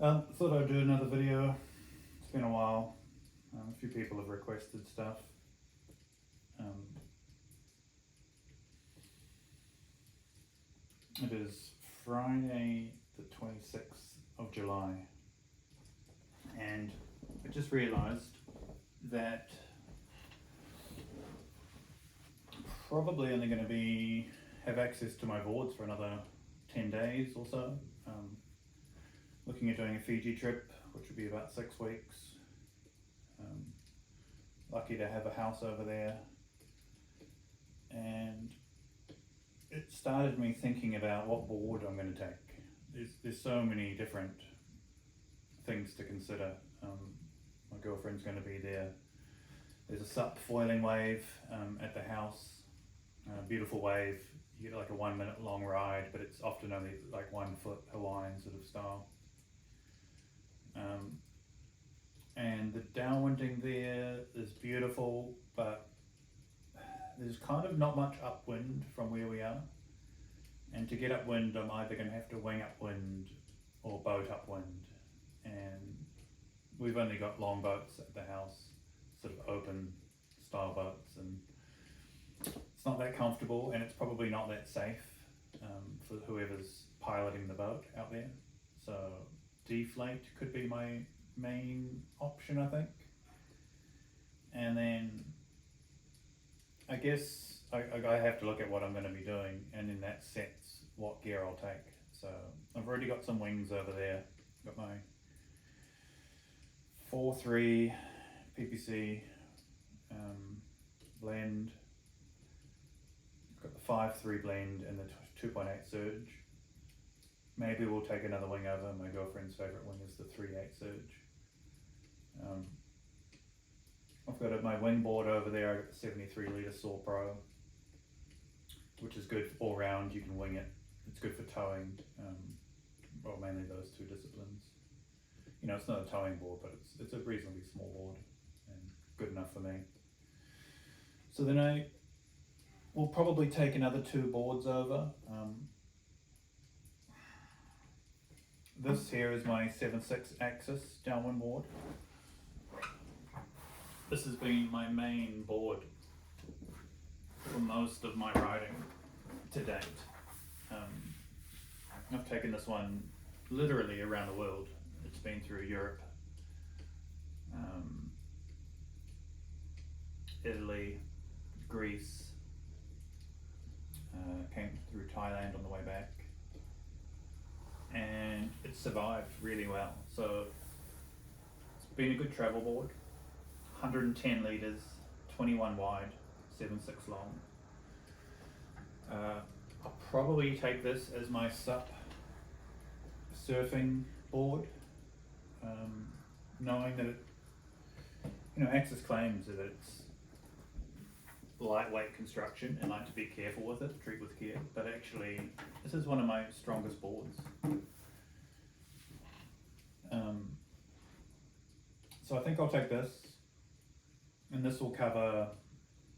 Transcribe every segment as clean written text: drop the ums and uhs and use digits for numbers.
Thought I'd do another video. It's been a while. A few people have requested stuff. It is Friday the 26th of July, and I just realised that probably only going to have access to my boards for another 10 days or so. Looking at doing a Fiji trip, which would be about 6 weeks. Lucky to have a house over there, and it started me thinking about what board I'm going to take. There's so many different things to consider. My girlfriend's going to be there. There's a SUP foiling wave at the house. Beautiful wave. You get like a 1 minute long ride, but it's often only like 1 foot Hawaiian sort of style. And the downwinding there is beautiful, but there's kind of not much upwind from where we are. And to get upwind, I'm either going to have to wing upwind or boat upwind. And we've only got long boats at the house, sort of open style boats, and it's not that comfortable, and it's probably not that safe for whoever's piloting the boat out there. So deflate could be my main option, I think. And then I guess I have to look at what I'm going to be doing, and in that sense what gear I'll take. So I've already got some wings over there. Got my 4.3 PPC blend. Got the 5.3 blend and the 2.8 surge. Maybe we'll take another wing over. My girlfriend's favourite wing is the 3.8 surge. I've got my wing board over there. I've got the 73 litre Saw Pro, which is good all round. You can wing it. It's good for towing. Well, mainly those two disciplines. You know, it's not a towing board, but it's a reasonably small board and good enough for me. So then I will probably take another 2 boards over. This here is my 7.6 axis downwind board. This has been my main board for most of my riding to date. I've taken this one literally around the world. It's been through Europe, Italy, Greece, came through Thailand on the way back, and it survived really well. So it's been a good travel board. 110 litres, 21 wide, 7.6 long. I'll probably take this as my SUP surfing board, knowing that Axis claims that it's lightweight construction and like to be careful with it, treat with care, but actually this is one of my strongest boards. So I think I'll take this, and this will cover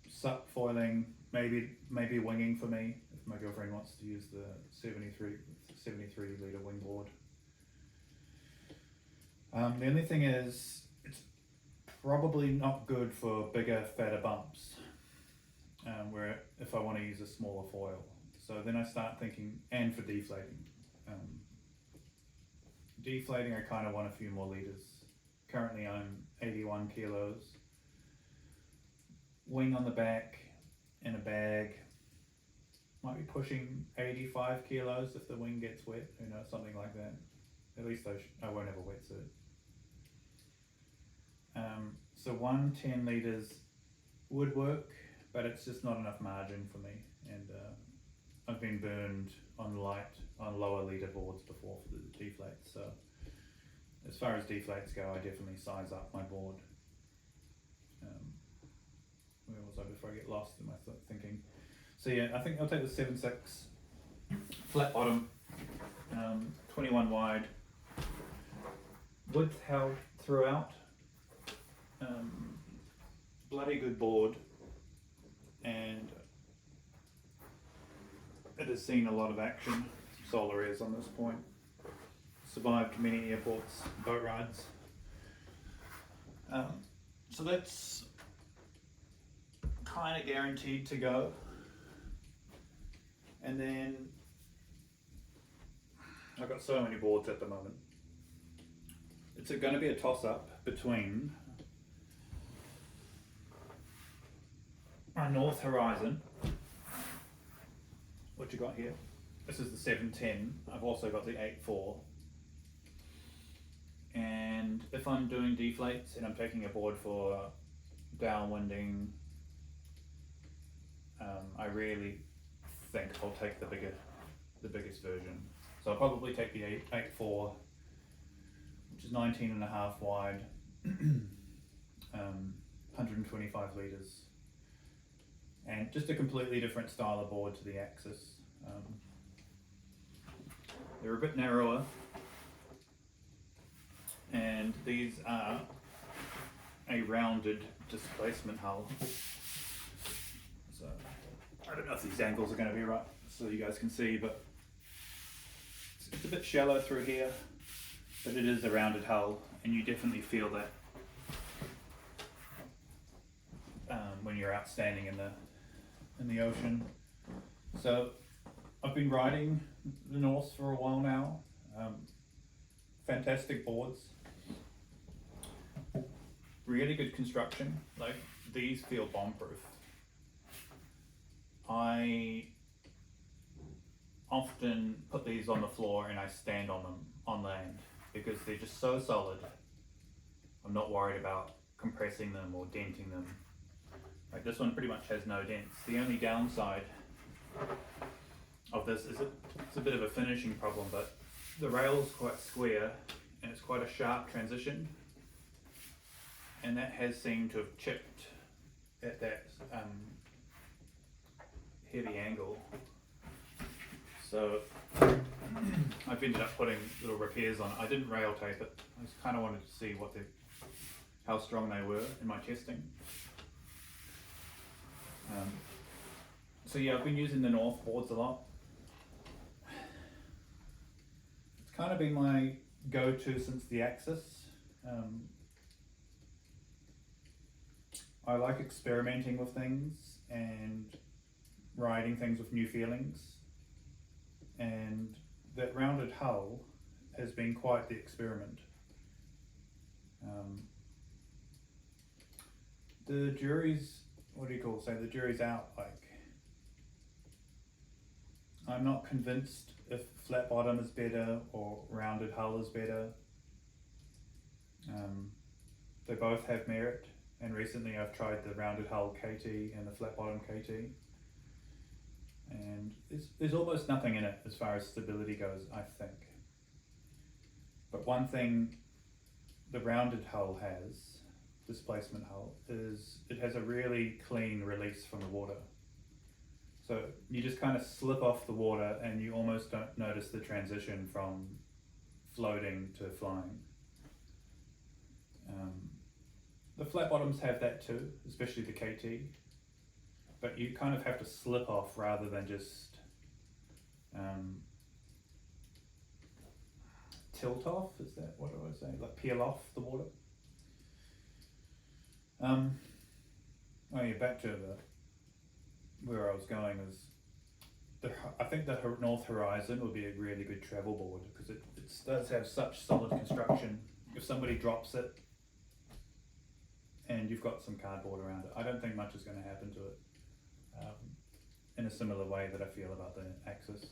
SUP foiling, maybe winging for me if my girlfriend wants to use the 73 litre wing board. The only thing is, it's probably not good for bigger, fatter bumps, where if I want to use a smaller foil. So then I start thinking, and for deflating. Deflating, I kind of want a few more litres. Currently I'm 81 kilos. Wing on the back in a bag, might be pushing 85 kilos if the wing gets wet, something like that. At least I won't have a wetsuit. So 110 litres would work, but it's just not enough margin for me, and I've been burned on lower litre boards before for the deflates. So as far as deflates go, I definitely size up my board. Where was I before I get lost in my thinking? So yeah, I think I'll take the 7.6 flat bottom, 21 wide, width held throughout. Bloody good board, and it has seen a lot of action. Solar airs on this point, survived many airports, boat rides. So that's kind of guaranteed to go. And then I've got so many boards at the moment. It's going to be a toss-up between our North Horizon, what you got here. This is the 710. I've also got the 8.4. And if I'm doing deflates and I'm taking a board for downwinding, I really think I'll take the biggest version. So I'll probably take the 8.4, which is 19.5 wide, 125 litres, and just a completely different style of board to the Axis. They're a bit narrower, and these are a rounded displacement hull. So I don't know if these angles are going to be right so you guys can see, but it's a bit shallow through here, but it is a rounded hull, and you definitely feel that when you're out standing in the ocean. So I've been riding the North for a while now. Fantastic boards, really good construction. Like, these feel bomb-proof. I often put these on the floor and I stand on them on land because they're just so solid. I'm not worried about compressing them or denting them. Like, this one pretty much has no dents. The only downside of this is it's a bit of a finishing problem, but the rail's quite square and it's quite a sharp transition, and that has seemed to have chipped at that heavy angle. So I've ended up putting little repairs on it. I didn't rail tape it. I just kind of wanted to see how strong they were in my testing. So yeah, I've been using the North boards a lot. It's kind of been my go-to since the Axis. I like experimenting with things and riding things with new feelings, and that rounded hull has been quite the experiment. The jury's, the jury's out. Like, I'm not convinced if flat bottom is better or rounded hull is better. They both have merit, and recently I've tried the rounded hull KT and the flat bottom KT, and there's almost nothing in it as far as stability goes, I think. But one thing the rounded hull has, displacement hull, is it has a really clean release from the water. So you just kind of slip off the water and you almost don't notice the transition from floating to flying. The flat bottoms have that too, especially the KT, but you kind of have to slip off rather than just tilt off. Is that, what do I say? Like, peel off the water. Oh yeah, back to where I was going is I think the North Horizon would be a really good travel board because it does have such solid construction. If somebody drops it and you've got some cardboard around it, I don't think much is going to happen to it, in a similar way that I feel about the Axis.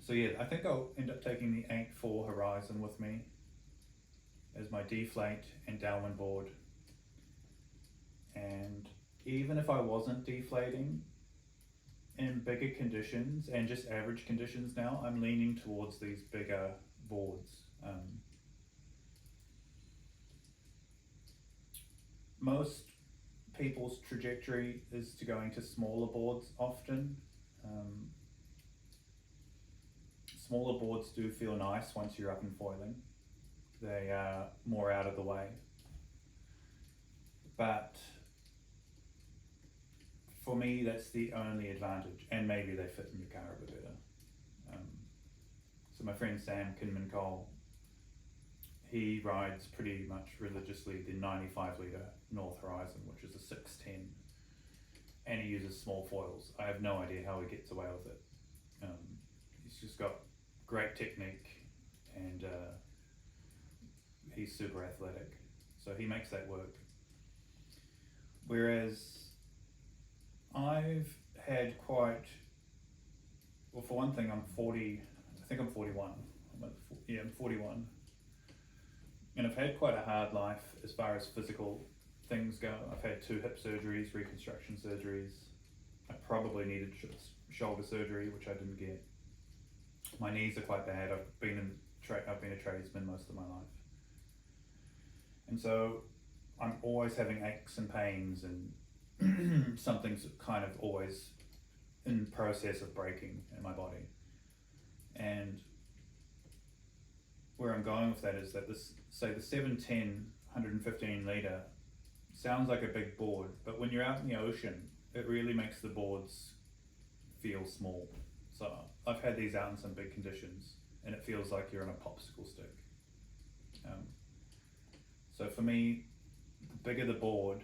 So yeah, I think I'll end up taking the 8.4 Horizon with me as my deflate and downwind board. And even if I wasn't deflating in bigger conditions and just average conditions now, I'm leaning towards these bigger boards. Most people's trajectory is to going to smaller boards often. Smaller boards do feel nice once you're up in foiling. They are more out of the way. But for me, that's the only advantage, and maybe they fit in your car a bit better. So my friend Sam Kinman Cole, he rides pretty much religiously the 95 litre North Horizon, which is a 610, and he uses small foils. I have no idea how he gets away with it. He's just got great technique, and he's super athletic, so he makes that work. Whereas I've had quite, well, for one thing, I'm 40, I think I'm 41. I'm 41. And I've had quite a hard life as far as physical things go. I've had 2 hip surgeries, reconstruction surgeries. I probably needed shoulder surgery, which I didn't get. My knees are quite bad. I've been a tradesman most of my life. And so I'm always having aches and pains, and something's kind of always in process of breaking in my body. And where I'm going with that is that the 710 115 litre sounds like a big board, but when you're out in the ocean, it really makes the boards feel small. So I've had these out in some big conditions, and it feels like you're on a popsicle stick. So for me, the bigger the board,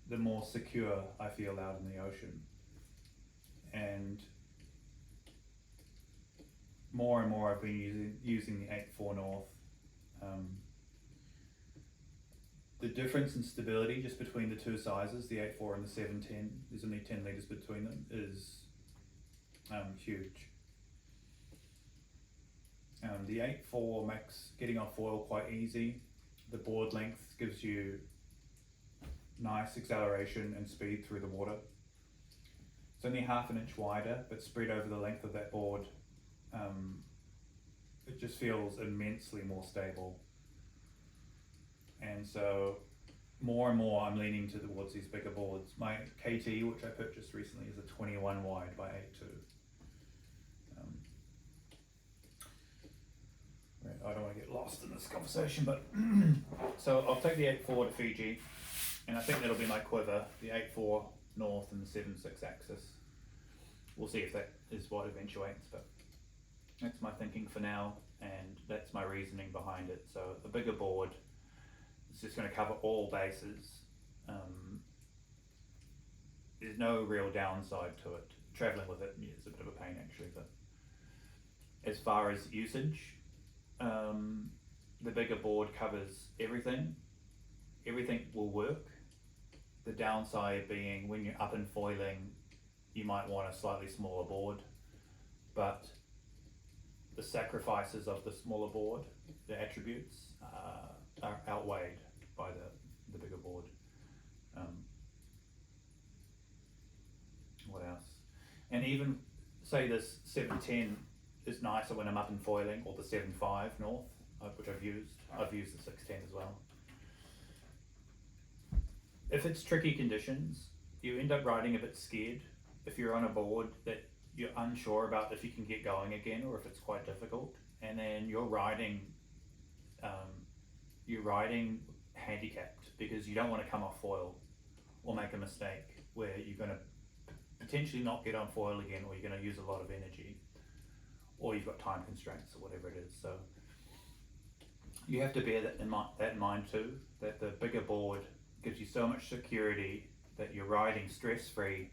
the more secure I feel out in the ocean. And more I've been using the 8.4 North. The difference in stability just between the two sizes, the 8.4 and the 710, there's only 10 litres between them, is huge. The 8.4 makes getting off foil quite easy. The board length gives you nice acceleration and speed through the water. It's only 1/2 inch wider, but spread over the length of that board, it just feels immensely more stable. And so more and more I'm leaning towards these bigger boards. My KT, which I purchased recently, is a 21 wide by 8.2. I don't want to get lost in this conversation, but so I'll take the 8.4 to Fiji, and I think that'll be my quiver, the 8.4 North and the 7.6 axis. We'll see if that is what eventuates, but that's my thinking for now, and that's my reasoning behind it. So a bigger board is just going to cover all bases. There's no real downside to it. Traveling with it is a bit of a pain actually, but as far as usage, the bigger board covers everything. Everything will work. The downside being when you're up and foiling, you might want a slightly smaller board, but the sacrifices of the smaller board, the attributes, are outweighed by the bigger board. What else? And even say this 710 is nicer when I'm up and foiling, or the 7.5 North, which I've used. I've used the 610 as well. If it's tricky conditions, you end up riding a bit scared. If you're on a board that you're unsure about if you can get going again, or if it's quite difficult, and then you're riding handicapped because you don't want to come off foil or make a mistake where you're going to potentially not get on foil again, or you're going to use a lot of energy, or you've got time constraints or whatever it is. So you have to bear that in mind too, that the bigger board gives you so much security that you're riding stress-free.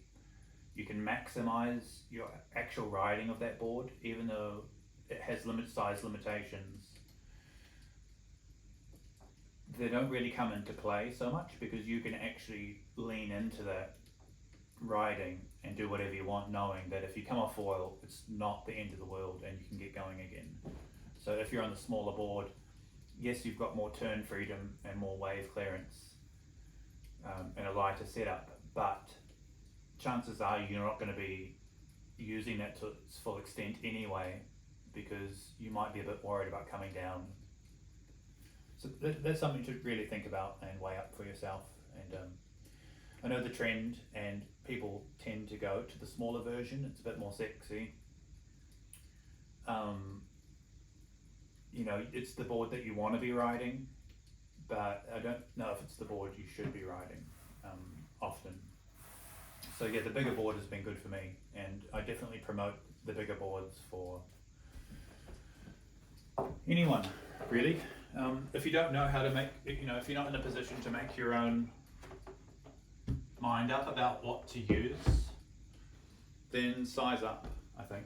You can maximize your actual riding of that board, even though it has size limitations. They don't really come into play so much because you can actually lean into that riding and do whatever you want, knowing that if you come off foil, it's not the end of the world and you can get going again. So if you're on the smaller board, yes, you've got more turn freedom and more wave clearance, and a lighter setup, but chances are you're not going to be using that to its full extent anyway, because you might be a bit worried about coming down. So that's something to really think about and weigh up for yourself. And I know the trend, and people tend to go to the smaller version. It's a bit more sexy. You know, it's the board that you want to be riding, but I don't know if it's the board you should be riding often. So yeah, the bigger board has been good for me, and I definitely promote the bigger boards for anyone really. If you don't know how to make, if you're not in a position to make your own mind up about what to use, then size up, I think.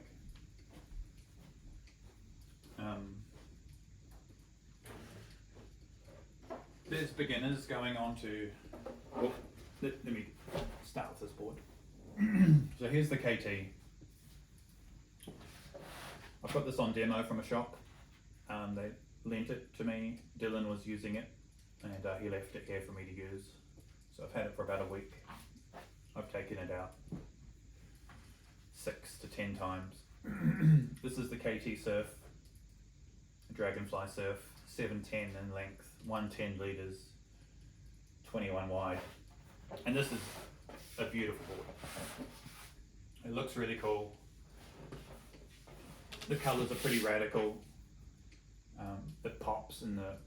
There's beginners going on to, well, let me start with this board. So here's the KT. I've got this on demo from a shop. They lent it to me. Dylan was using it, and he left it here for me to use. So I've had it for about a week. I've taken it out 6 to 10 times. This is the KT Surf, Dragonfly Surf, 710 in length, 110 litres, 21 wide. And this is a beautiful board. It looks really cool. The colours are pretty radical. It pops in the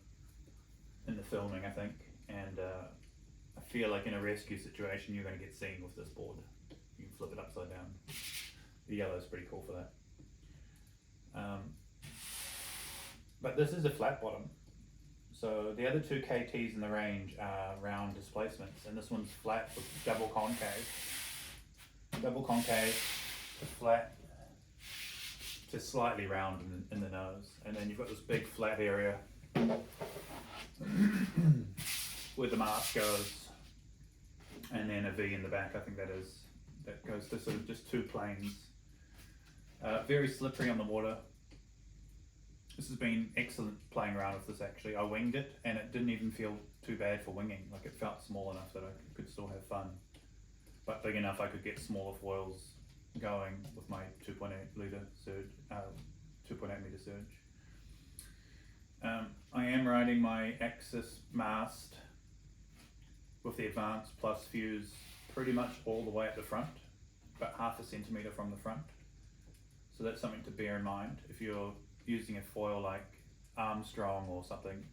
filming, I think, and I feel like in a rescue situation you're going to get seen with this board. You can flip it upside down. The yellow is pretty cool for that. But this is a flat bottom. So the other two KTs in the range are round displacements, and this one's flat with double concave. Double concave to flat to slightly round in the nose, and then you've got this big flat area where the mask goes, and then a V in the back. I think that goes to sort of just two planes. Very slippery on the water. This has been excellent playing around with this actually. I winged it and it didn't even feel too bad for winging. Like it felt small enough that I could still have fun, but big enough I could get smaller foils going with my 2.8 litre surge, 2.8 metre surge. I am riding my Axis mast with the advanced plus fuse pretty much all the way at the front, about 0.5 centimetre from the front. So that's something to bear in mind. If you're using a foil like Armstrong or something,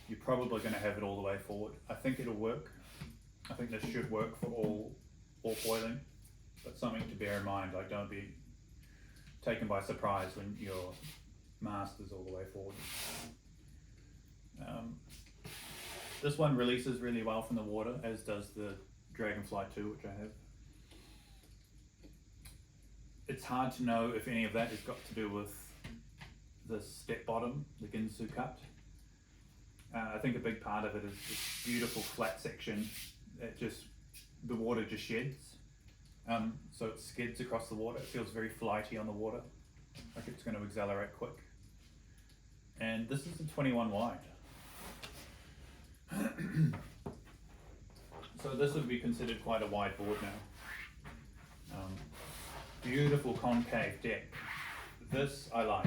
you're probably going to have it all the way forward. I think it'll work. I think this should work for all foiling, but something to bear in mind. Like, don't be taken by surprise when your mast is all the way forward. This one releases really well from the water, as does the Dragonfly 2, which I have. It's hard to know if any of that has got to do with the step bottom, the Ginsu cut. I think a big part of it is this beautiful flat section that the water just sheds. So it skids across the water. It feels very flighty on the water, like it's going to accelerate quick. And this is a 21 wide. So this would be considered quite a wide board now. Beautiful concave deck. This I like.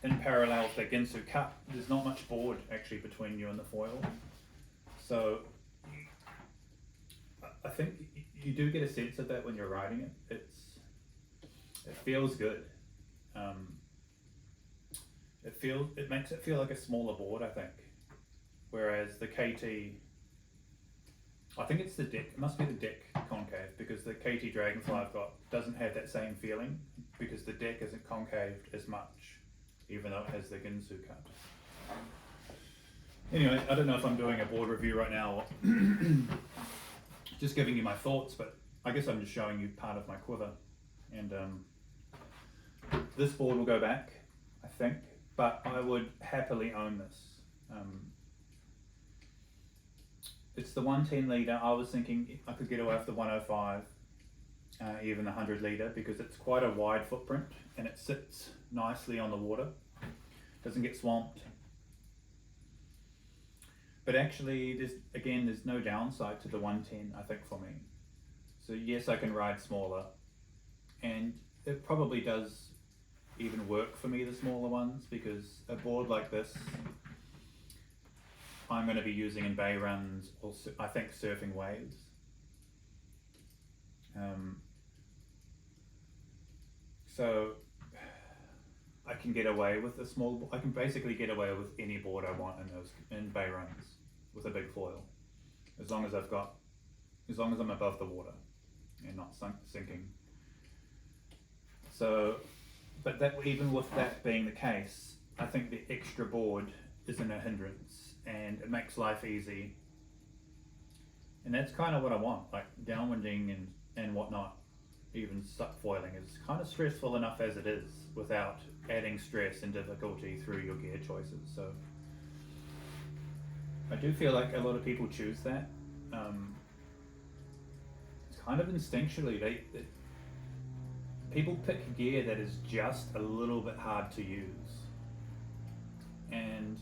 In parallel with the Ginsu cut, there's not much board actually between you and the foil. So I think you do get a sense of that when you're riding it. It feels good. It makes it feel like a smaller board, I think. Whereas the KT, I think it's the deck. It must be the deck concave, because the KT Dragonfly I've got doesn't have that same feeling, because the deck isn't concaved as much, even though it has the Ginsu cut. Anyway, I don't know if I'm doing a board review right now or just giving you my thoughts, but I guess I'm just showing you part of my quiver. And this board will go back, I think, but I would happily own this. It's the 110 litre. I was thinking I could get away with the 105, even the 100 litre, because it's quite a wide footprint and it sits nicely on the water. Doesn't get swamped. But actually, there's no downside to the 110, I think, for me. So yes, I can ride smaller, and it probably does even work for me, the smaller ones, because a board like this I'm going to be using in bay runs, or I think surfing waves. So I can get away with a small. I can basically get away with any board I want in bay runs with a big foil, as long as I'm above the water and not sinking. So but that even with that being the case, I think the extra board isn't a hindrance and it makes life easy. And that's kind of what I want, like downwinding and whatnot, even foiling is kind of stressful enough as it is without adding stress and difficulty through your gear choices. So I do feel like a lot of people choose that. It's kind of instinctually, people pick gear that is just a little bit hard to use. And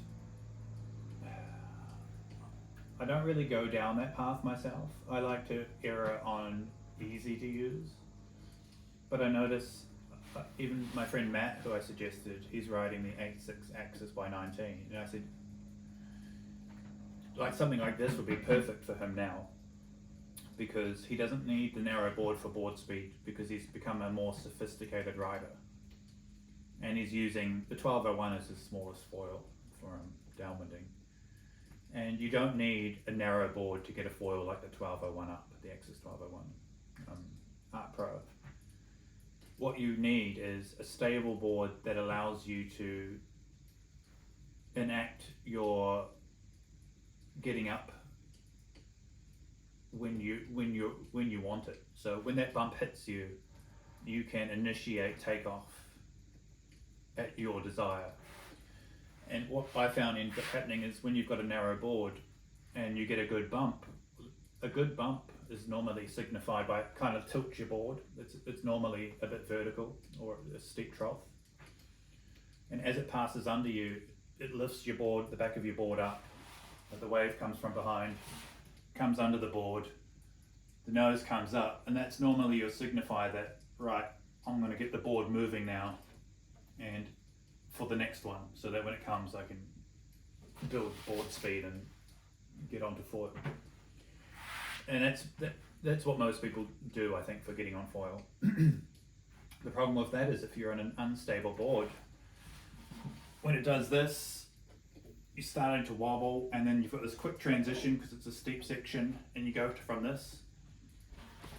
I don't really go down that path myself. I like to err on easy to use. But I notice, even my friend Matt, who I suggested, he's riding the 8.6 Axis by 19. And I said, like something like this would be perfect for him now, because he doesn't need the narrow board for board speed because he's become a more sophisticated rider. And he's using the 1201 as his smallest foil for downwinding. And you don't need a narrow board to get a foil like the 1201 up, the Axis 1201 Art Pro. What you need is a stable board that allows you to enact your getting up when you want it. So when that bump hits you, you can initiate takeoff at your desire. And what I found ends up happening is when you've got a narrow board and you get a good bump is normally signified by it kind of tilts your board. It's normally a bit vertical or a steep trough. And as it passes under you, it lifts your board, the back of your board up. The wave comes from behind, comes under the board, the nose comes up, and that's normally your signifier that, right, I'm going to get the board moving now and for the next one, so that when it comes I can build board speed and get onto foil. And that's what most people do, I think, for getting on foil. The problem with that is if you're on an unstable board, when it does this, you're starting to wobble, and then you've got this quick transition because it's a steep section, and you go from this.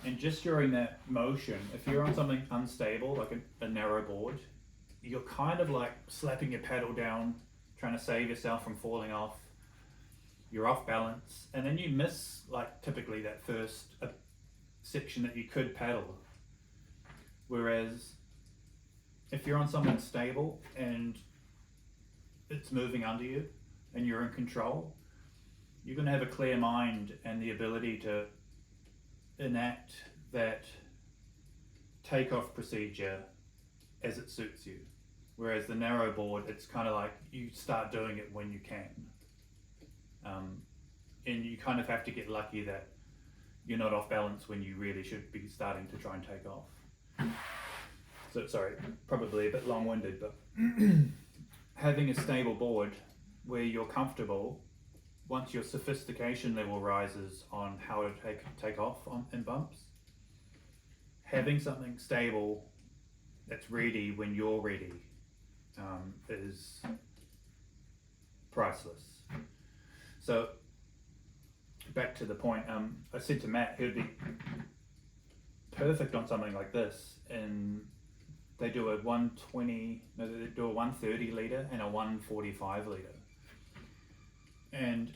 And just during that motion, if you're on something unstable, like a narrow board, you're kind of like slapping your paddle down, trying to save yourself from falling off. You're off balance, and then you miss, like, typically that first section that you could paddle. Whereas if you're on something stable and it's moving under you and you're in control, you're going to have a clear mind and the ability to enact that takeoff procedure as it suits you. Whereas the narrow board, it's kind of like you start doing it when you can. And you kind of have to get lucky that you're not off balance when you really should be starting to try and take off. So, sorry, probably a bit long-winded, but having a stable board where you're comfortable, once your sophistication level rises on how to take off in bumps, having something stable that's ready when you're ready is priceless. So back to the point, I said to Matt, he'd be perfect on something like this, and they do a 130 litre and a 145 litre. And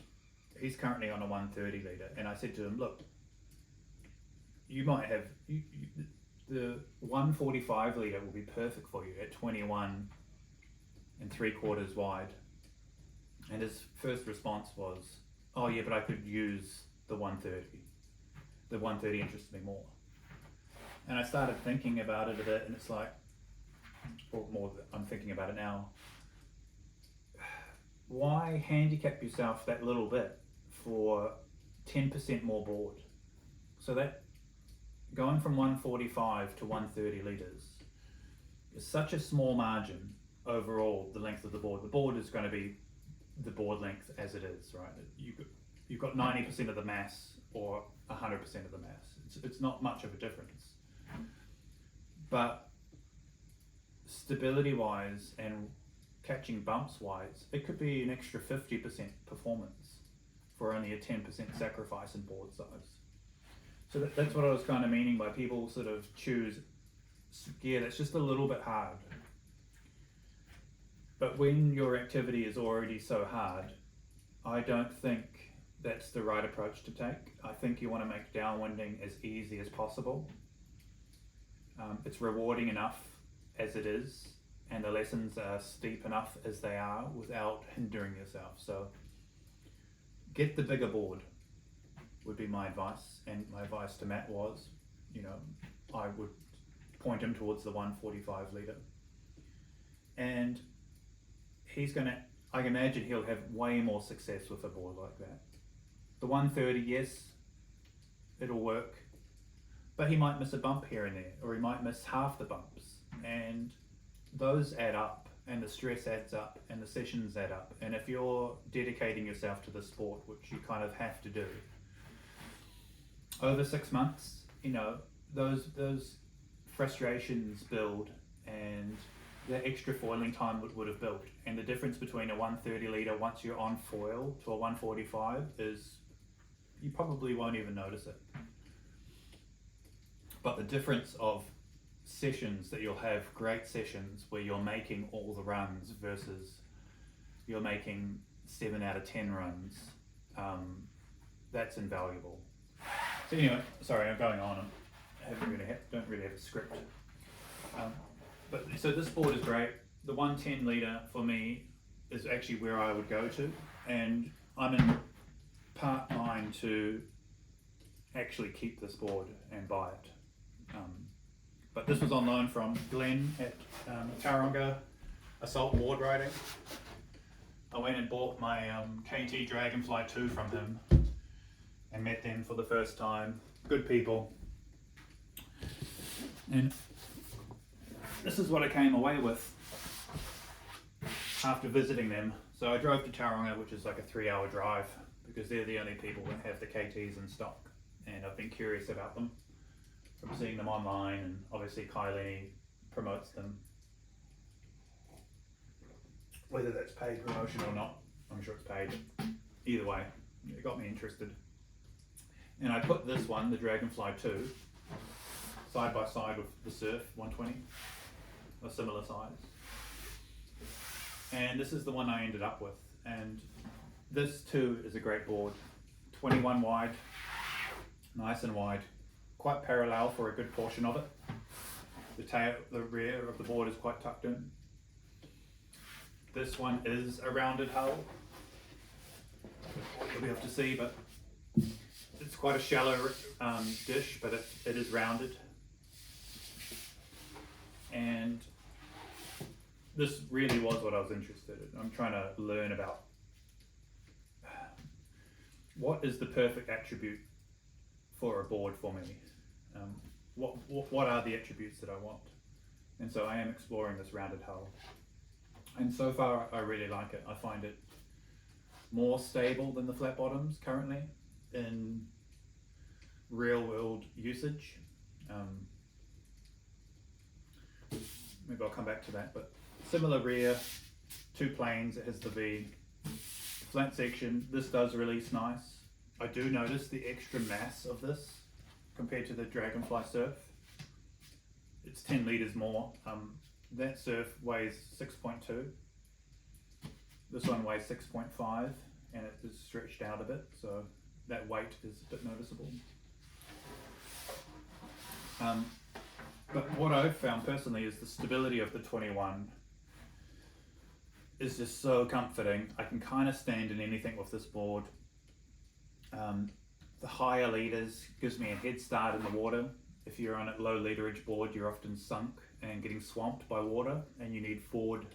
he's currently on a 130 litre, and I said to him, look, you might have, the 145 litre will be perfect for you at 21 3/4 wide. And his first response was, oh yeah, but I could use the 130. The 130 interests me more. And I started thinking about it a bit, and it's like, or more, I'm thinking about it now. Why handicap yourself that little bit for 10% more board? So that going from 145 to 130 litres is such a small margin overall, the length of the board. The board is going to be the board length as it is, right? You've got 90% of the mass or 100% of the mass. It's not much of a difference. But stability wise and catching bumps wise, it could be an extra 50% performance for only a 10% sacrifice in board size. So that's what I was kind of meaning by people sort of choose gear that's just a little bit hard But when your activity is already so hard, I don't think that's the right approach to take. I think you want to make downwinding as easy as possible. It's rewarding enough as it is, and the lessons are steep enough as they are without hindering yourself. So get the bigger board would be my advice, and my advice to Matt was, I would point him towards the 145 litre, and I can imagine he'll have way more success with a board like that. The 130, yes, it'll work, but he might miss a bump here and there, or he might miss half the bumps, and those add up, and the stress adds up, and the sessions add up. And if you're dedicating yourself to the sport, which you kind of have to do, over 6 months, those frustrations build, and the extra foiling time would have built. And the difference between a 130 litre once you're on foil to a 145 is you probably won't even notice it. But the difference of sessions that you'll have, great sessions where you're making all the runs versus you're making 7 out of 10 runs, that's invaluable. So anyway, sorry, I'm going on. I don't really have a script. So this board is great. The 110 litre for me is actually where I would go to, and I'm in part mind to actually keep this board and buy it. But this was on loan from Glenn at Tauranga Assault Board Riding. I went and bought my KT Dragonfly 2 from him and met them for the first time. Good people. And this is what I came away with after visiting them. So I drove to Tauranga, which is like a 3-hour drive, because they're the only people that have the KTs in stock, and I've been curious about them from seeing them online, and obviously Kylie promotes them. Whether that's paid promotion or not, I'm sure it's paid. Either way, it got me interested. And I put this one, the Dragonfly 2, side by side with the Surf 120, a similar size. And this is the one I ended up with. And this too is a great board. 21 wide, nice and wide, quite parallel for a good portion of it. The rear of the board is quite tucked in. This one is a rounded hull. You'll be able to see, but it's quite a shallow dish, but it is rounded. And this really was what I was interested in. I'm trying to learn about what is the perfect attribute for a board for me. What are the attributes that I want? And so I am exploring this rounded hull. And so far I really like it. I find it more stable than the flat bottoms currently in real world usage. Maybe I'll come back to that, but similar rear, 2 planes, it has the V, flat section. This does release nice. I do notice the extra mass of this compared to the Dragonfly Surf. It's 10 litres more. That Surf weighs 6.2. This one weighs 6.5, and it is stretched out a bit, so that weight is a bit noticeable. But what I've found personally is the stability of the 21 is just so comforting. I can kind of stand in anything with this board. The higher litres gives me a head start in the water. If you're on a low literage board, you're often sunk and getting swamped by water, and you need forward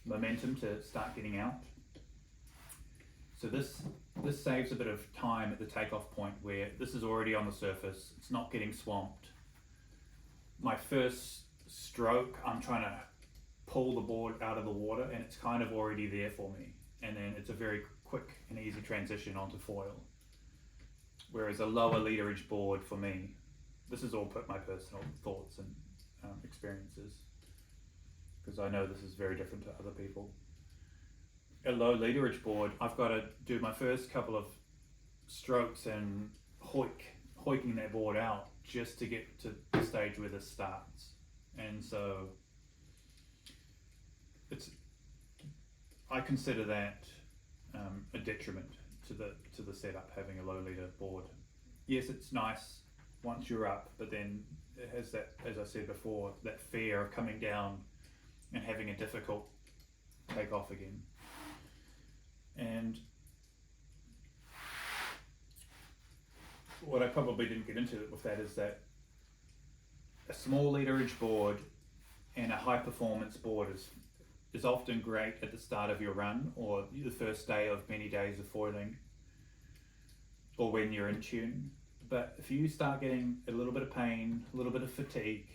momentum to start getting out. So this saves a bit of time at the takeoff point where this is already on the surface, it's not getting swamped. My first stroke, I'm trying to pull the board out of the water, and it's kind of already there for me. And then it's a very quick and easy transition onto foil. Whereas a lower literage board for me, this is all my personal thoughts and experiences, because I know this is very different to other people. A low literage board, I've got to do my first couple of strokes and hoiking that board out just to get to the stage where this starts. And so I consider that a detriment to the setup, having a low leader board. Yes, it's nice once you're up, but then it has that, as I said before, that fear of coming down and having a difficult take off again. And what I probably didn't get into with that is that a small leaderage board and a high performance board is often great at the start of your run or the first day of many days of foiling, or when you're in tune. But if you start getting a little bit of pain, a little bit of fatigue,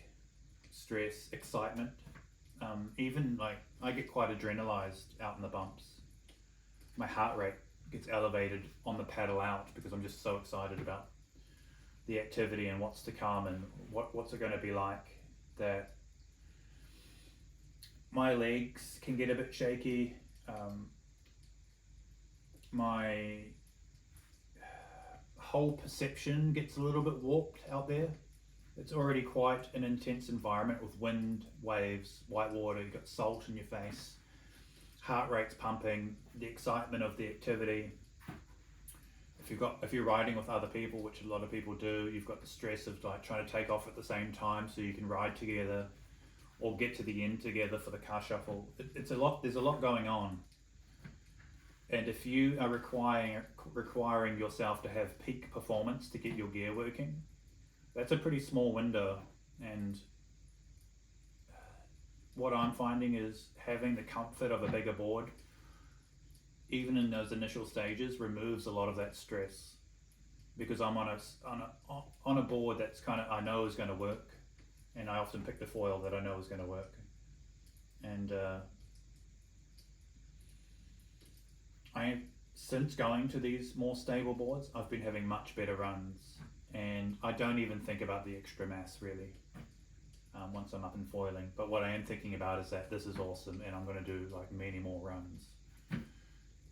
stress, excitement, even like I get quite adrenalized out in the bumps. My heart rate gets elevated on the paddle out because I'm just so excited about the activity and what's to come and what's it going to be like, that my legs can get a bit shaky. My whole perception gets a little bit warped out there. It's already quite an intense environment with wind, waves, white water, you've got salt in your face, heart rate's pumping, the excitement of the activity. If you're riding with other people, which a lot of people do, you've got the stress of like trying to take off at the same time so you can ride together or get to the end together for the car shuffle. It's a lot. There's a lot going on, and if you are requiring yourself to have peak performance to get your gear working, that's a pretty small window. And what I'm finding is having the comfort of a bigger board, even in those initial stages, removes a lot of that stress, because I'm on a board that's kind of, I know is going to work, and I often pick the foil that I know is going to work. And since going to these more stable boards, I've been having much better runs, and I don't even think about the extra mass really once I'm up and foiling. But what I am thinking about is that this is awesome and I'm going to do like many more runs.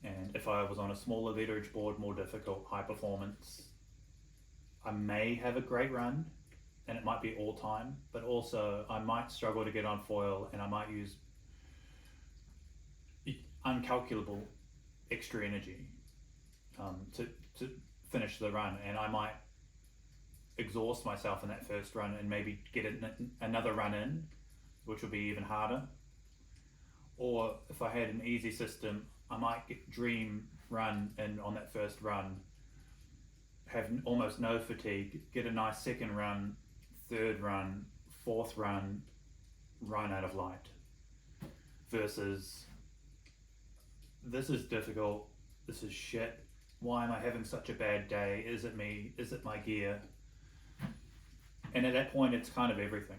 And if I was on a smaller leaderage board, more difficult, high performance, I may have a great run and it might be all time, but also I might struggle to get on foil and I might use uncalculable extra energy to finish the run, and I might exhaust myself in that first run and maybe get another run in, which will be even harder. Or if I had an easy system, I might dream run in on that first run, have almost no fatigue, get a nice second run, third run, fourth run, run out of light. Versus, this is difficult, this is shit, why am I having such a bad day, is it me, is it my gear? And at that point it's kind of everything.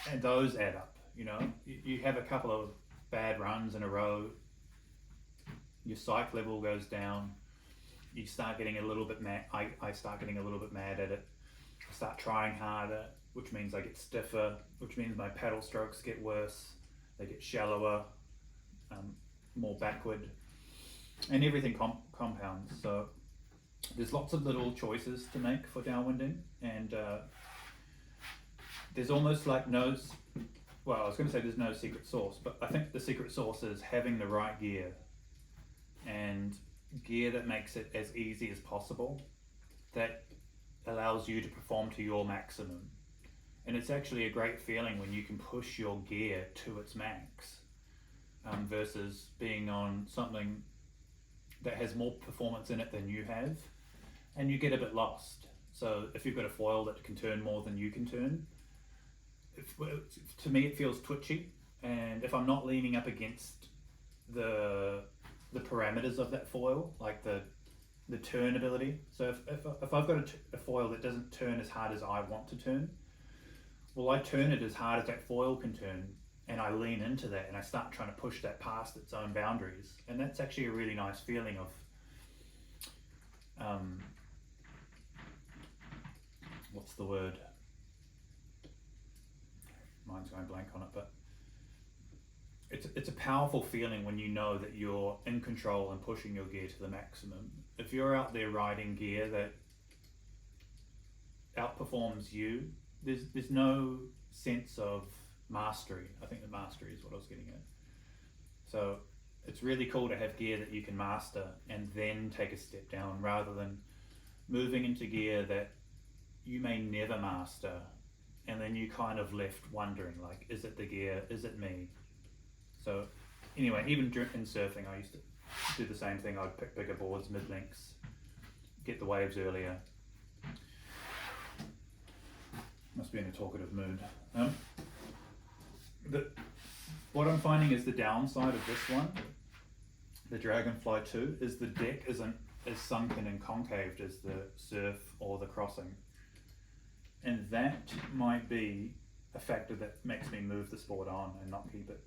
And those add up, you know, you have a couple of bad runs in a row, your psych level goes down, you start getting a little bit mad. I start getting a little bit mad at it. I start trying harder, which means I get stiffer, which means my paddle strokes get worse, they get shallower, more backward, and everything compounds. So there's lots of little choices to make for downwinding, and there's almost like well, I was going to say there's no secret sauce, but I think the secret sauce is having the right gear, and gear that makes it as easy as possible, that allows you to perform to your maximum. And it's actually a great feeling when you can push your gear to its max, versus being on something that has more performance in it than you have, and you get a bit lost. So if you've got a foil that can turn more than you can turn, to me it feels twitchy, and if I'm not leaning up against the parameters of that foil, like the turn ability, so if I've got a foil that doesn't turn as hard as I want to turn, well, I turn it as hard as that foil can turn, and I lean into that and I start trying to push that past its own boundaries, and that's actually a really nice feeling of what's the word? Mine's going blank on it, but it's a powerful feeling when you know that you're in control and pushing your gear to the maximum. If you're out there riding gear that outperforms you, there's no sense of mastery. I think the mastery is what I was getting at. So it's really cool to have gear that you can master and then take a step down, rather than moving into gear that you may never master, and then you kind of left wondering, like, is it the gear, is it me? So anyway, even in surfing I used to do the same thing. I'd pick bigger boards, mid-lengths, get the waves earlier. Must be in a talkative mood. What I'm finding is the downside of this one, the Dragonfly 2, is the deck isn't as sunken and concaved as the surf or the crossing. And that might be a factor that makes me move the sport on and not keep it.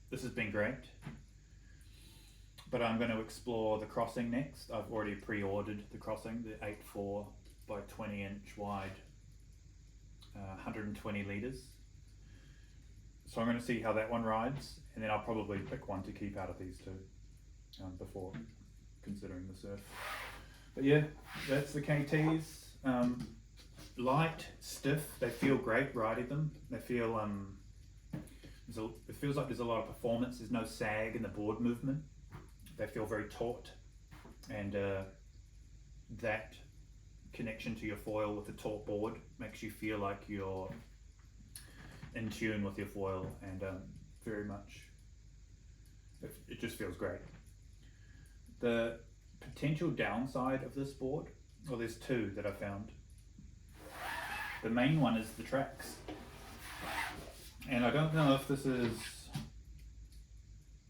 This has been great, but I'm going to explore the crossing next. I've already pre-ordered the crossing, the 8.4 by 20 inch wide, 120 litres. So I'm going to see how that one rides, and then I'll probably pick one to keep out of these two before considering the surf. But yeah, that's the KTs. Light, stiff, they feel great riding them. They feel, it feels like there's a lot of performance. There's no sag in the board movement. They feel very taut, and that connection to your foil with the taut board makes you feel like you're in tune with your foil, and very much, it just feels great. The potential downside of this board, well, there's two that I found. The main one is the tracks, and I don't know if this is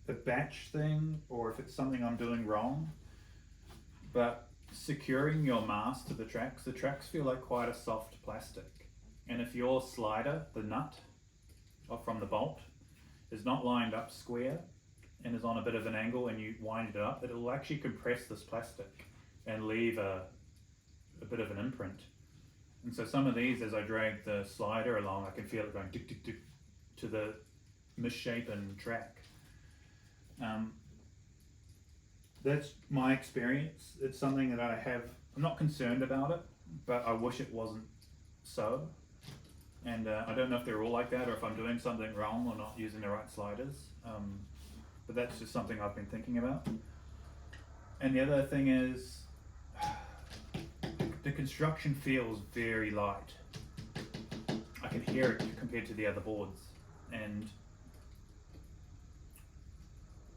a batch thing or if it's something I'm doing wrong, but securing your mast to the tracks feel like quite a soft plastic, and if your slider, the nut from the bolt, is not lined up square and is on a bit of an angle and you wind it up, it will actually compress this plastic and leave a bit of an imprint. And so some of these, as I drag the slider along, I can feel it going tick tick tick to the misshapen track. That's my experience. It's something that I'm not concerned about it, but I wish it wasn't so. And I don't know if they're all like that or if I'm doing something wrong or not using the right sliders. But that's just something I've been thinking about. And the other thing is, the construction feels very light. I can hear it compared to the other boards. And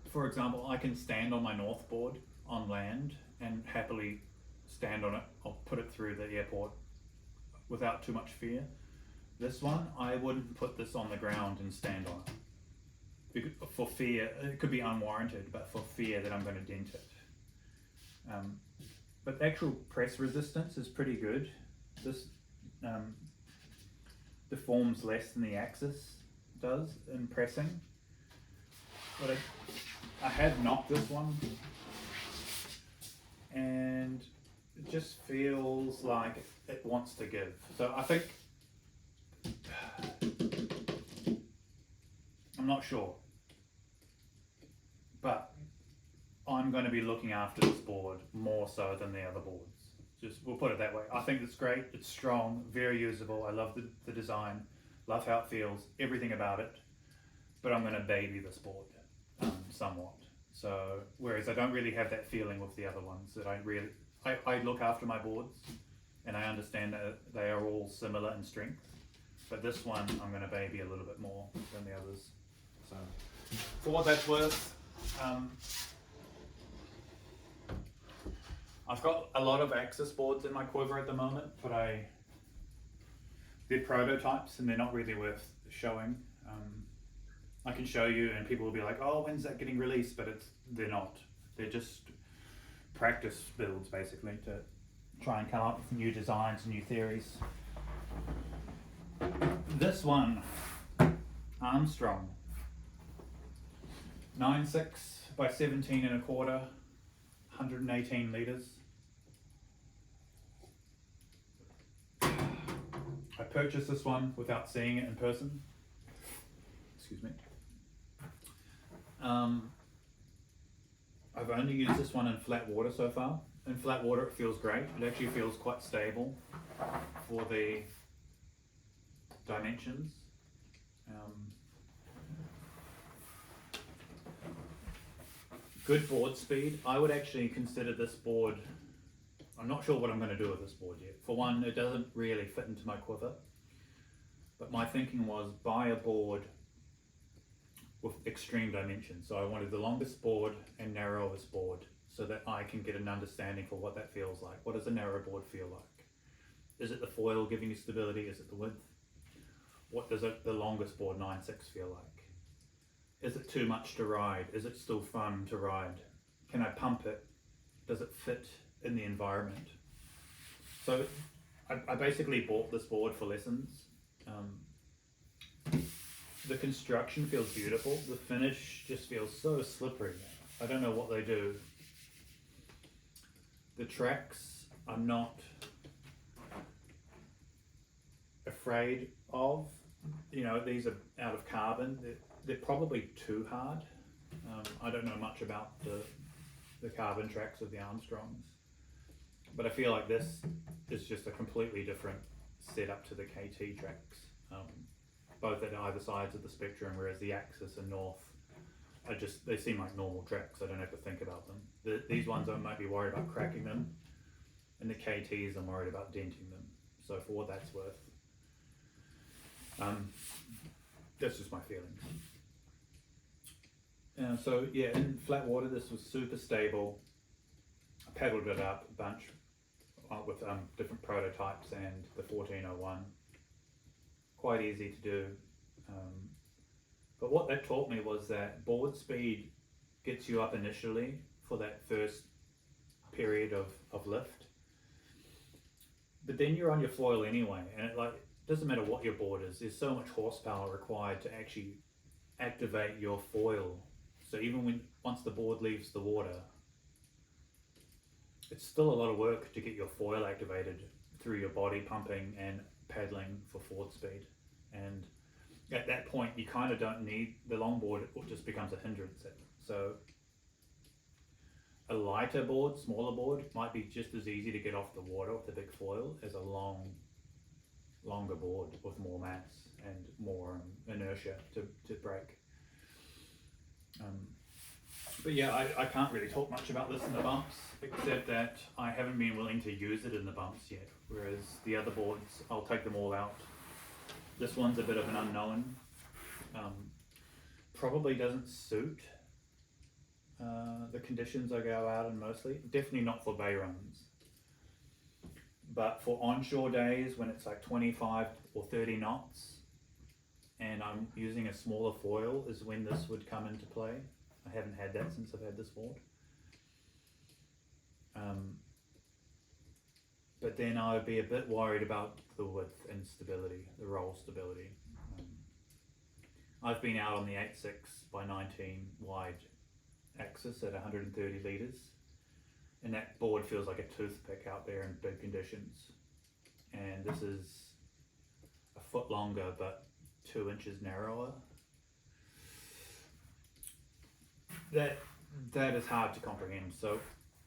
for example, I can stand on my north board on land and happily stand on it. I'll put it through the airport without too much fear. This one, I wouldn't put this on the ground and stand on it. For fear, it could be unwarranted, but for fear that I'm going to dent it. But actual press resistance is pretty good. This deforms less than the Axis does in pressing. But I had knocked this one, and it just feels like it wants to give. So I think, I'm not sure, but I'm going to be looking after this board more so than the other boards. We'll put it that way. I think it's great, it's strong, very usable. I love the design, love how it feels, everything about it, but I'm going to baby this board somewhat. So, whereas I don't really have that feeling with the other ones, that I look after my boards and I understand that they are all similar in strength, but this one I'm going to baby a little bit more than the others. So, for what that's worth, I've got a lot of Axis boards in my quiver at the moment, but they're prototypes and they're not really worth showing. I can show you and people will be like, oh, when's that getting released? But they're not. They're just practice builds basically to try and come up with new designs and new theories. This one, Armstrong, 9.6 by 17 and a quarter, 118 litres. I purchased this one without seeing it in person. Excuse me. I've only used this one in flat water so far. In flat water it feels great. It actually feels quite stable for the dimensions. Good board speed. I would actually consider this board, I'm not sure what I'm going to do with this board yet. For one, it doesn't really fit into my quiver, but my thinking was buy a board with extreme dimensions. So I wanted the longest board and narrowest board so that I can get an understanding for what that feels like. What does a narrow board feel like? Is it the foil giving you stability? Is it the width? What does the longest board 9.6 feel like? Is it too much to ride? Is it still fun to ride? Can I pump it? Does it fit in the environment? So I basically bought this board for lessons. The construction feels beautiful. The finish just feels so slippery. I don't know what they do. The tracks I'm not afraid of. You know, these are out of carbon. They're probably too hard. I don't know much about the carbon tracks of the Armstrongs, but I feel like this is just a completely different setup to the KT tracks, both at either sides of the spectrum, whereas the Axis and North they seem like normal tracks. I don't have to think about them. These ones I might be worried about cracking them, and the KTs I'm worried about denting them. So for what that's worth, that's just my feelings. So yeah, in flat water this was super stable. I paddled it up a bunch with different prototypes and the 1401. Quite easy to do. But what that taught me was that board speed gets you up initially for that first period of lift. But then you're on your foil anyway, and it doesn't matter what your board is, there's so much horsepower required to actually activate your foil. So even once the board leaves the water, it's still a lot of work to get your foil activated through your body pumping and paddling for forward speed. And at that point, you kind of don't need the longboard, it just becomes a hindrance. So a lighter board, smaller board, might be just as easy to get off the water with a big foil as a longer board with more mass and more inertia to brake. But yeah, I can't really talk much about this in the bumps, except that I haven't been willing to use it in the bumps yet, whereas the other boards, I'll take them all out. This one's a bit of an unknown. Probably doesn't suit the conditions I go out in mostly. Definitely not for bay runs. But for onshore days when it's like 25 or 30 knots and I'm using a smaller foil is when this would come into play. I haven't had that since I've had this board. But then I would be a bit worried about the width and stability, the roll stability. I've been out on the 8.6 by 19 wide axis at 130 litres, and that board feels like a toothpick out there in big conditions. And this is a foot longer but 2 inches narrower. That is hard to comprehend. So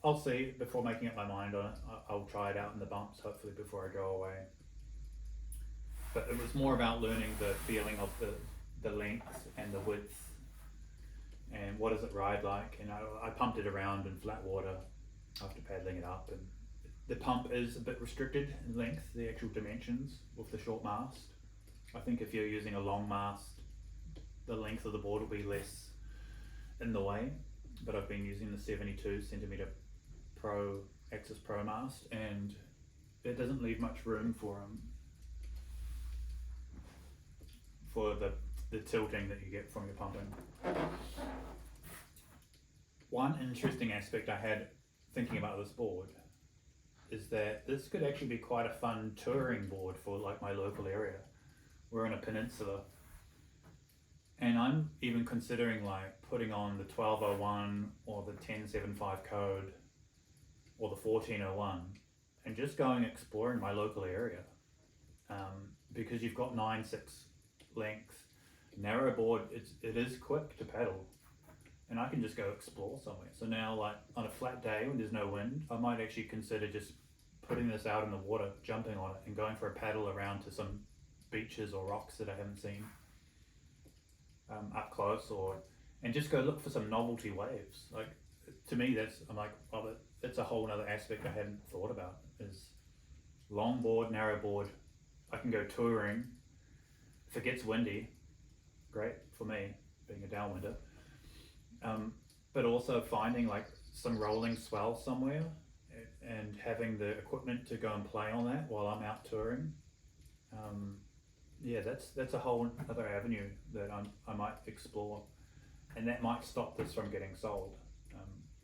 I'll see before making up my mind on it. I'll try it out in the bumps hopefully before I go away. But it was more about learning the feeling of the length and the width and what does it ride like. And I pumped it around in flat water after paddling it up, and the pump is a bit restricted in length, the actual dimensions with the short mast. I think if you're using a long mast, the length of the board will be less in the way, but I've been using the 72 centimeter Pro Axis Pro mast, and it doesn't leave much room for the tilting that you get from your pumping. One interesting aspect I had thinking about this board is that this could actually be quite a fun touring board for like my local area. We're in a peninsula, and I'm even considering like putting on the 1201 or the 1075 code or the 1401 and just going exploring my local area, because you've got 9.6 length, narrow board, it is quick to paddle, and I can just go explore somewhere. So now, like on a flat day when there's no wind, I might actually consider just putting this out in the water, jumping on it and going for a paddle around to some beaches or rocks that I haven't seen. up close, and just go look for some novelty waves. Like, to me, I'm like, oh, it's a whole other aspect I hadn't thought about, is long board, narrow board. I can go touring. If it gets windy, great for me, being a downwinder. But also finding like some rolling swell somewhere and having the equipment to go and play on that while I'm out touring. Yeah, that's a whole other avenue that I might explore, and that might stop this from getting sold.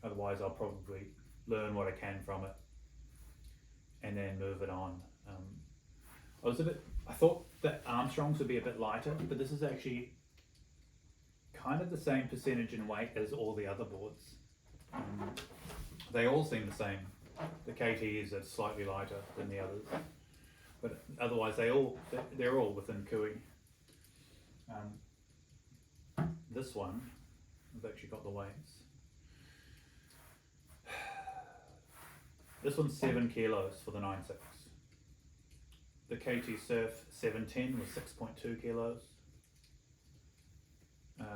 Otherwise, I'll probably learn what I can from it and then move it on. I thought that Armstrongs would be a bit lighter, but this is actually kind of the same percentage in weight as all the other boards. They all seem the same. The KTs are slightly lighter than the others, but otherwise they're all within Kui. This one, I've actually got the weights. This one's 7 kilos for the 9.6. The KT Surf 710 was 6.2 kilos.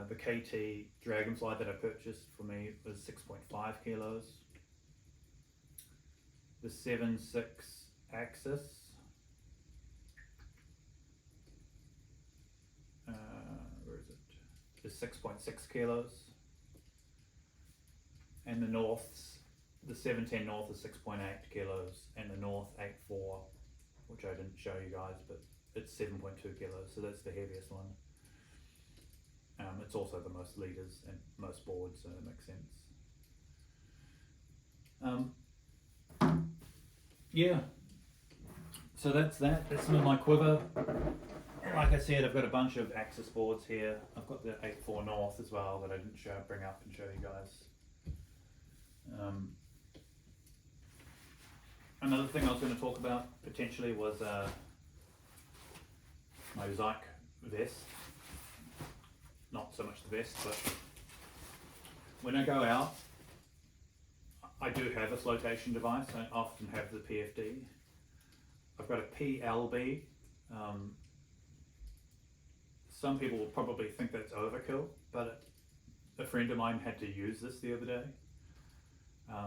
The KT Dragonfly that I purchased for me was 6.5 kilos. The 7.6 Axis where is it? Is 6.6 kilos. And the North's, the 710 North is 6.8 kilos, and the North 8.4, which I didn't show you guys, but it's 7.2 kilos, so that's the heaviest one. It's also the most liters and most boards, so that makes sense. Yeah, so that's some of my quiver. Like I said, I've got a bunch of Axis boards here. I've got the 8.4 North as well that I didn't bring up and show you guys. Another thing I was going to talk about potentially was my Zyke vest. Not so much the vest, but when I go out, I do have a flotation device. I often have the PFD. I've got a PLB. Some people will probably think that's overkill, but a friend of mine had to use this the other day.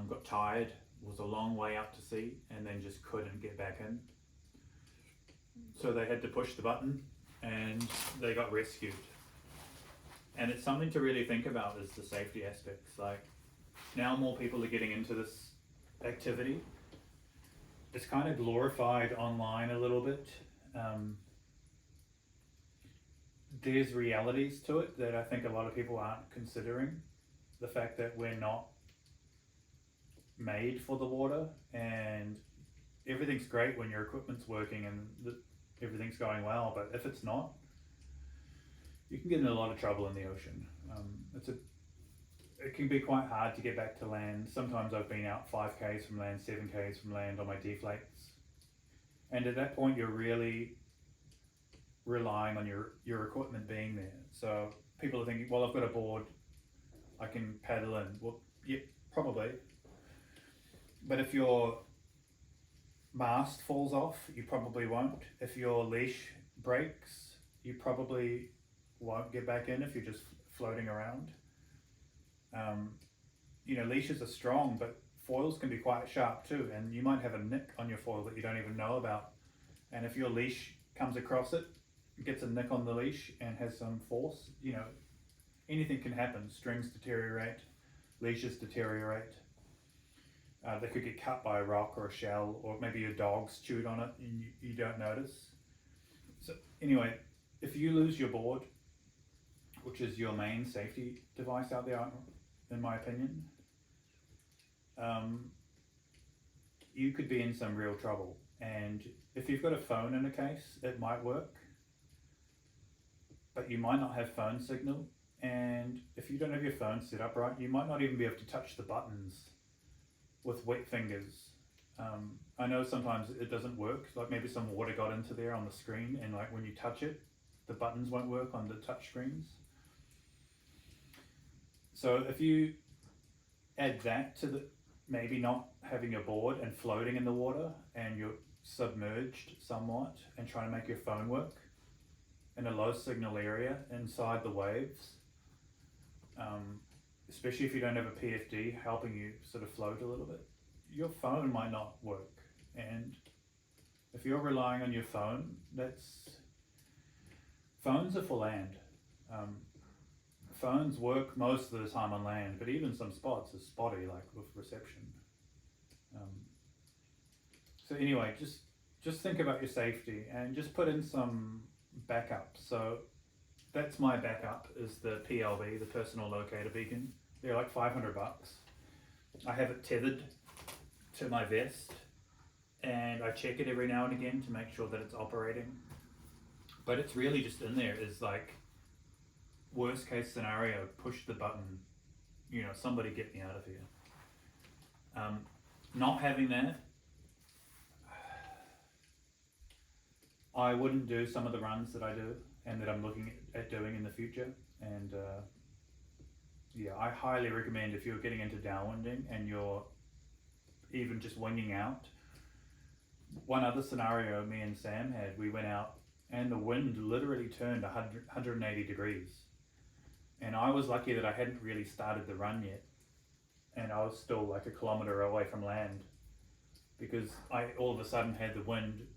Got tired, was a long way out to sea, and then just couldn't get back in. So they had to push the button and they got rescued. And it's something to really think about, is the safety aspects. Like, now more people are getting into this activity. It's kind of glorified online a little bit. There's realities to it that I think a lot of people aren't considering. The fact that we're not made for the water, and everything's great when your equipment's working and everything's going well, but if it's not, you can get in a lot of trouble in the ocean. It can be quite hard to get back to land. Sometimes I've been out 5Ks from land, 7Ks from land on my deflates, and at that point you're really relying on your equipment being there. So people are thinking, well, I've got a board, I can paddle in. Well, yeah, probably. But if your mast falls off, you probably won't. If your leash breaks, you probably won't get back in if you're just floating around. Leashes are strong, but foils can be quite sharp too, and you might have a nick on your foil that you don't even know about. And if your leash comes across it, gets a nick on the leash and has some force, anything can happen. Strings deteriorate, leashes deteriorate. They could get cut by a rock or a shell, or maybe your dog's chewed on it and you don't notice. So anyway, if you lose your board, which is your main safety device out there, in my opinion, you could be in some real trouble. And if you've got a phone in a case, it might work, but you might not have phone signal. And if you don't have your phone set up right, you might not even be able to touch the buttons with wet fingers. I know sometimes it doesn't work, like maybe some water got into there on the screen, and like when you touch it, the buttons won't work on the touch screens. So if you add that to the maybe not having a board and floating in the water, and you're submerged somewhat and trying to make your phone work, in a low signal area inside the waves, especially if you don't have a PFD helping you sort of float a little bit, your phone might not work. And if you're relying on your phone, phones are for land. Phones work most of the time on land, but even some spots are spotty, like with reception. So anyway, just think about your safety and just put in some backups. So that's my backup, is the PLB, the personal locator beacon. They're like $500. I have it tethered to my vest, and I check it every now and again to make sure that it's operating. But it's really just in there is like, worst case scenario, push the button, somebody get me out of here. Not having that, I wouldn't do some of the runs that I do and that I'm looking at doing in the future. And I highly recommend, if you're getting into downwinding and you're even just winging out. One other scenario me and Sam had, we went out and the wind literally turned 180 degrees. And I was lucky that I hadn't really started the run yet. And I was still like a kilometre away from land, because I all of a sudden had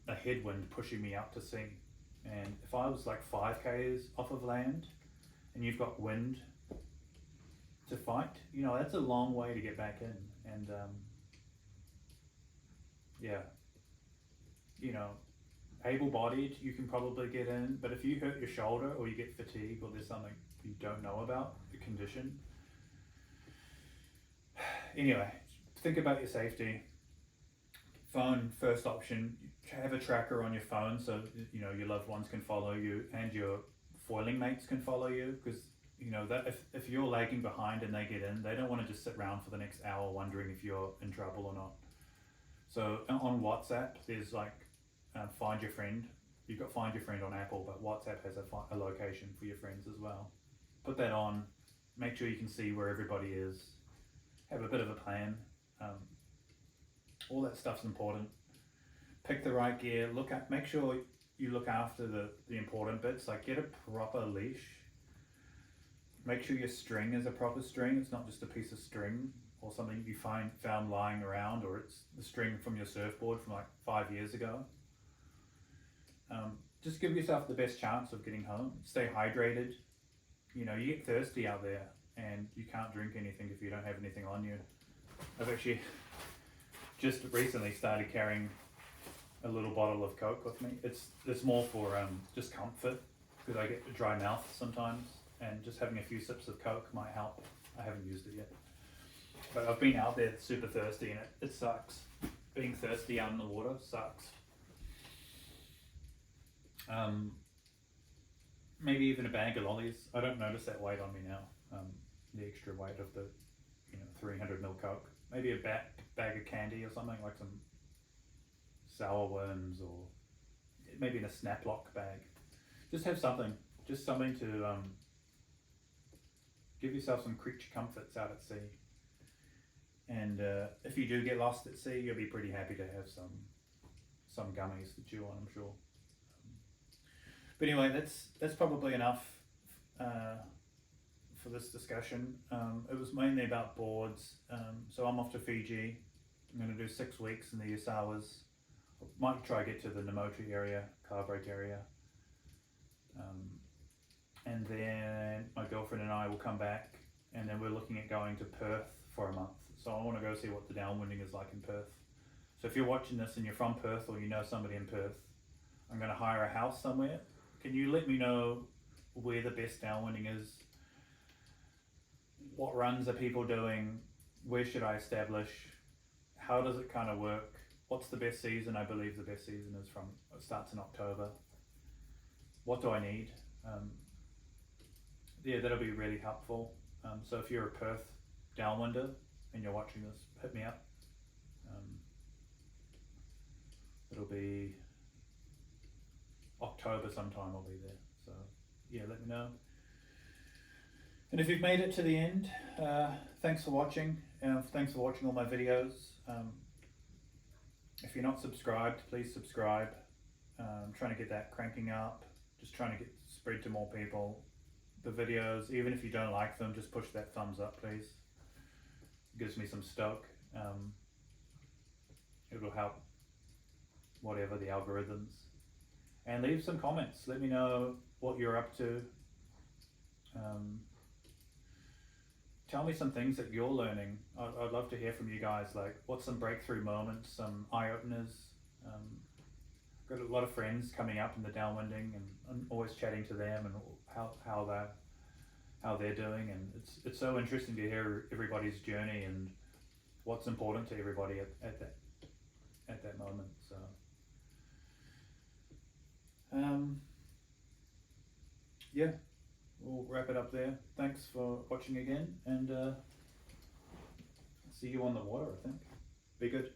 a headwind pushing me out to sea. And if I was like 5 k's off of land and you've got wind to fight, that's a long way to get back in. And able-bodied, you can probably get in, but if you hurt your shoulder or you get fatigue or there's something you don't know about, the condition. Anyway, think about your safety. Phone, first option. Have a tracker on your phone so your loved ones can follow you and your foiling mates can follow you, because that if you're lagging behind and they get in, they don't want to just sit around for the next hour wondering if you're in trouble or not. So on WhatsApp, there's like find your friend. You've got find your friend on Apple, but WhatsApp has a location for your friends as well. Put that on, make sure you can see where everybody is, have a bit of a plan. All that stuff's important. Pick the right gear, make sure you look after the important bits, like get a proper leash. Make sure your string is a proper string, it's not just a piece of string or something you found lying around, or it's the string from your surfboard from like 5 years ago. Just give yourself the best chance of getting home. Stay hydrated. You get thirsty out there and you can't drink anything if you don't have anything on you. I've actually just recently started carrying a little bottle of Coke with me. It's more for just comfort, because I get a dry mouth sometimes, and just having a few sips of Coke might help. I haven't used it yet. But I've been out there super thirsty and it sucks. Being thirsty out in the water sucks. Maybe even a bag of lollies. I don't notice that weight on me now. The extra weight of the 300 ml Coke. Maybe a bag of candy or something, like some sour worms, or maybe in a snap lock bag. Just have something. Just something to give yourself some creature comforts out at sea. And if you do get lost at sea, you'll be pretty happy to have some gummies to chew on, I'm sure. But anyway, that's probably enough for this discussion. It was mainly about boards. So I'm off to Fiji. I'm going to do 6 weeks in the Yasawas. Might try to get to the Namotu area, Carbreak area. And then my girlfriend and I will come back, and then we're looking at going to Perth for a month. So I want to go see what the downwinding is like in Perth. So if you're watching this and you're from Perth, or you know somebody in Perth, I'm going to hire a house somewhere. Can you let me know where the best downwinding is? What runs are people doing? Where should I establish? How does it kind of work? What's the best season? I believe the best season is it starts in October. What do I need? That'll be really helpful. So if you're a Perth downwinder and you're watching this, hit me up. It'll be October sometime, I'll be there. So let me know. And if you've made it to the end, thanks for watching. Thanks for watching all my videos. If you're not subscribed, please subscribe. I'm trying to get that cranking up. Just trying to get spread to more people. The videos, even if you don't like them, just push that thumbs up, please. It gives me some stoke. It will help whatever the algorithms. And leave some comments. Let me know what you're up to. Tell me some things that you're learning. I'd love to hear from you guys, like what's some breakthrough moments, some eye-openers. Got a lot of friends coming up in the downwinding, and I'm always chatting to them and how they're doing, and it's so interesting to hear everybody's journey and what's important to everybody at that moment. So yeah, we'll wrap it up there. Thanks for watching again, and see you on the water, I think. Be good.